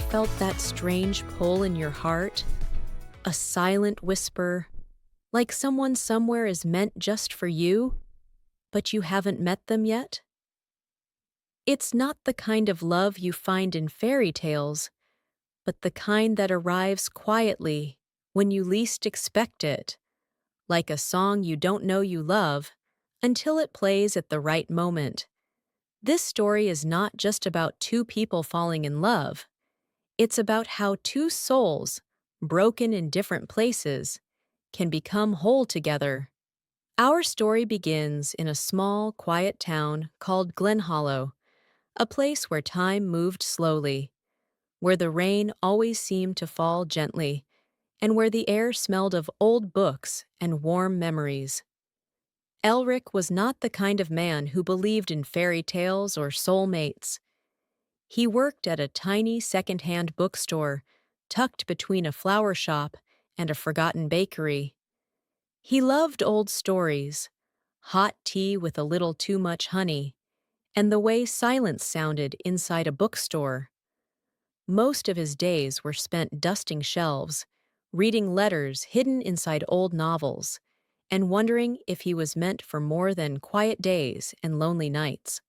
felt that strange pull in your heart? A silent whisper, like someone somewhere is meant just for you, but you haven't met them yet? It's not the kind of love you find in fairy tales, but the kind that arrives quietly when you least expect it, like a song you don't know you love until it plays at the right moment. This story is not just about two people falling in love. It's about how two souls, broken in different places, can become whole together. Our story begins in a small, quiet town called Glenhollow, a place where time moved slowly, where the rain always seemed to fall gently, and where the air smelled of old books and warm memories. Aelric was not the kind of man who believed in fairy tales or soulmates. He worked at a tiny second-hand bookstore, tucked between a flower shop and a forgotten bakery. He loved old stories, hot tea with a little too much honey, and the way silence sounded inside a bookstore. Most of his days were spent dusting shelves, reading letters hidden inside old novels, and wondering if he was meant for more than quiet days and lonely nights.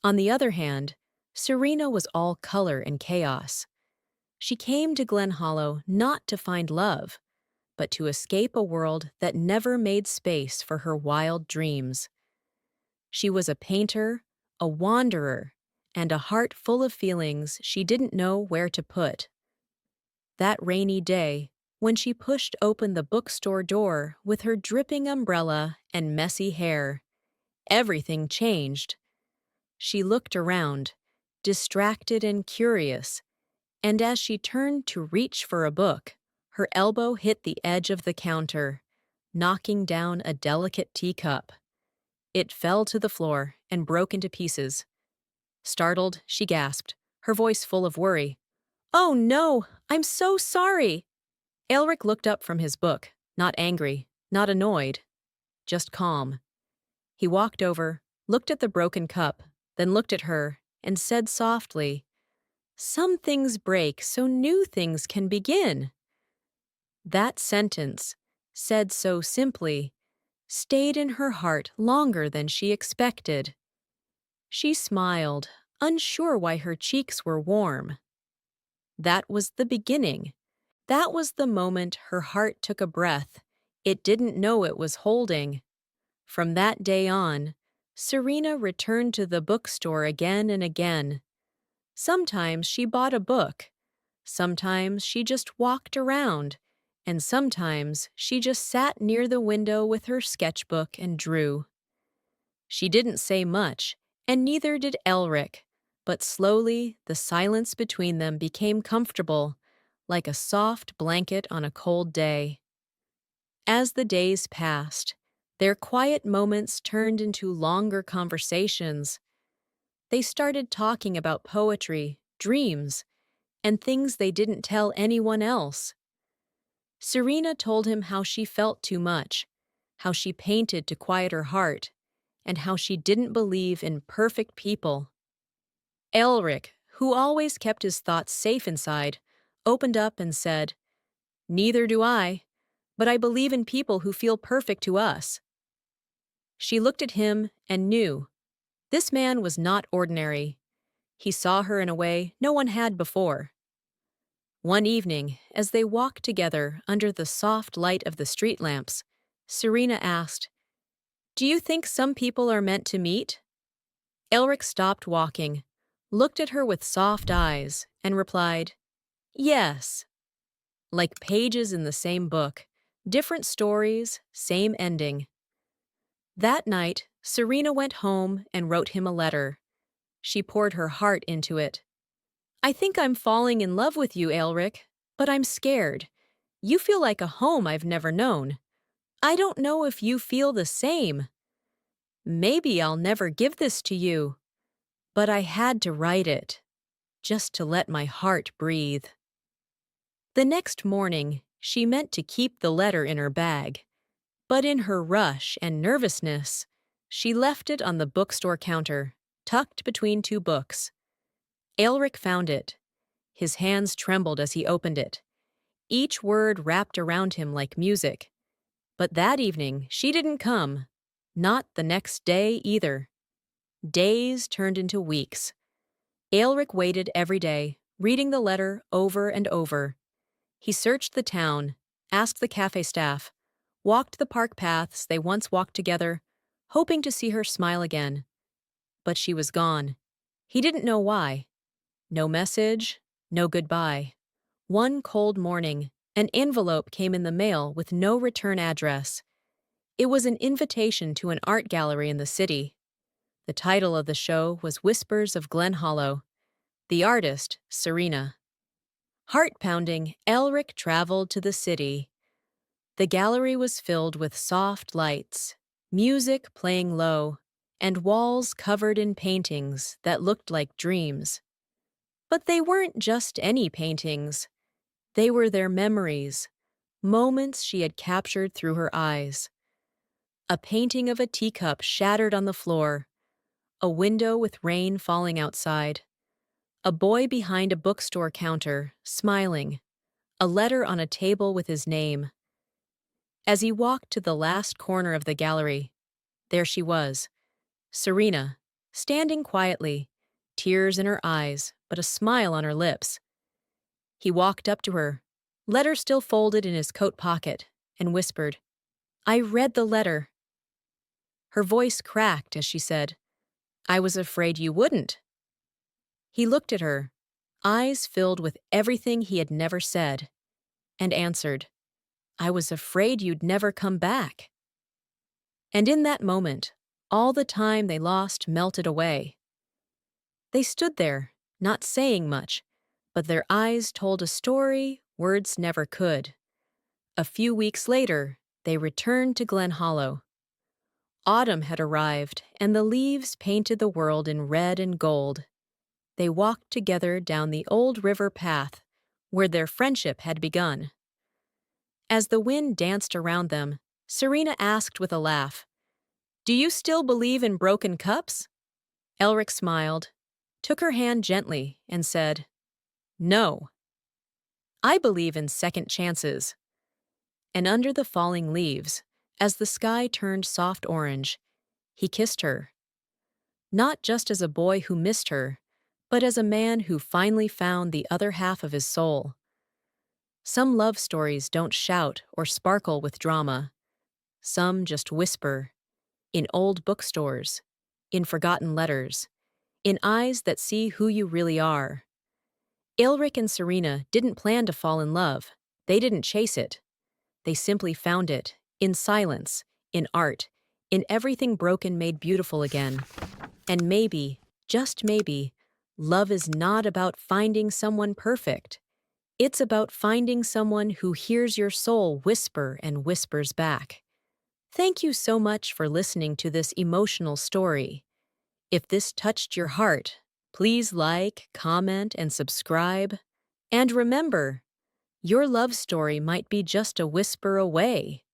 On the other hand, Serina was all color and chaos. She came to Glenhollow not to find love, but to escape a world that never made space for her wild dreams. She was a painter, a wanderer, and a heart full of feelings she didn't know where to put. That rainy day, when she pushed open the bookstore door with her dripping umbrella and messy hair, everything changed. She looked around, distracted and curious, and as she turned to reach for a book, her elbow hit the edge of the counter, knocking down a delicate teacup. It fell to the floor and broke into pieces. Startled, she gasped, her voice full of worry. "Oh no, I'm so sorry!" Aelric looked up from his book, not angry, not annoyed, just calm. He walked over, looked at the broken cup, then looked at her, and said softly, "Some things break so new things can begin." That sentence, said so simply, stayed in her heart longer than she expected. She smiled, unsure why her cheeks were warm. That was the beginning. That was the moment her heart took a breath it didn't know it was holding. From that day on, Serina returned to the bookstore again and again. Sometimes she bought a book. Sometimes she just walked around. And sometimes she just sat near the window with her sketchbook and drew. She didn't say much, and neither did Aelric, but slowly the silence between them became comfortable, like a soft blanket on a cold day. As the days passed, their quiet moments turned into longer conversations. They started talking about poetry, dreams, and things they didn't tell anyone else. Serina told him how she felt too much, how she painted to quiet her heart, and how she didn't believe in perfect people. Aelric, who always kept his thoughts safe inside, opened up and said, "Neither do I, but I believe in people who feel perfect to us." She looked at him and knew. This man was not ordinary. He saw her in a way no one had before. One evening, as they walked together under the soft light of the street lamps, Serina asked, "Do you think some people are meant to meet?" Aelric stopped walking, looked at her with soft eyes, and replied, "Yes." Like pages in the same book, different stories, same ending. That night, Serina went home and wrote him a letter. She poured her heart into it. "I think I'm falling in love with you, Aelric, but I'm scared. You feel like a home I've never known. I don't know if you feel the same. Maybe I'll never give this to you, but I had to write it, just to let my heart breathe." The next morning, she meant to keep the letter in her bag, but in her rush and nervousness, she left it on the bookstore counter, tucked between two books. Aelric found it. His hands trembled as he opened it. Each word wrapped around him like music. But that evening, she didn't come. Not the next day either. Days turned into weeks. Aelric waited every day, reading the letter over and over. He searched the town, asked the cafe staff, walked the park paths they once walked together, hoping to see her smile again. But she was gone. He didn't know why. No message, no goodbye. One cold morning, an envelope came in the mail with no return address. It was an invitation to an art gallery in the city. The title of the show was Whispers of Glenhollow. The artist, Serina. Heart-pounding, Aelric traveled to the city. The gallery was filled with soft lights, music playing low, and walls covered in paintings that looked like dreams. But they weren't just any paintings. They were their memories, moments she had captured through her eyes. A painting of a teacup shattered on the floor, a window with rain falling outside, a boy behind a bookstore counter, smiling, a letter on a table with his name. As he walked to the last corner of the gallery, there she was, Serina, standing quietly, tears in her eyes, but a smile on her lips. He walked up to her, letter still folded in his coat pocket, and whispered, "I read the letter." Her voice cracked as she said, "I was afraid you wouldn't." He looked at her, eyes filled with everything he had never said, and answered, "I was afraid you'd never come back." And in that moment, all the time they lost melted away. They stood there, not saying much, but their eyes told a story words never could. A few weeks later, they returned to Glenhollow. Autumn had arrived, and the leaves painted the world in red and gold. They walked together down the old river path, where their friendship had begun. As the wind danced around them, Serina asked with a laugh, "Do you still believe in broken cups?" Aelric smiled, took her hand gently, and said, "No. I believe in second chances." And under the falling leaves, as the sky turned soft orange, he kissed her. Not just as a boy who missed her, but as a man who finally found the other half of his soul. Some love stories don't shout or sparkle with drama. Some just whisper, in old bookstores, in forgotten letters, in eyes that see who you really are. Aelric and Serina didn't plan to fall in love. They didn't chase it. They simply found it, in silence, in art, in everything broken made beautiful again. And maybe, just maybe, love is not about finding someone perfect. It's about finding someone who hears your soul whisper and whispers back. Thank you so much for listening to this emotional story. If this touched your heart, please like, comment, and subscribe. And remember, your love story might be just a whisper away.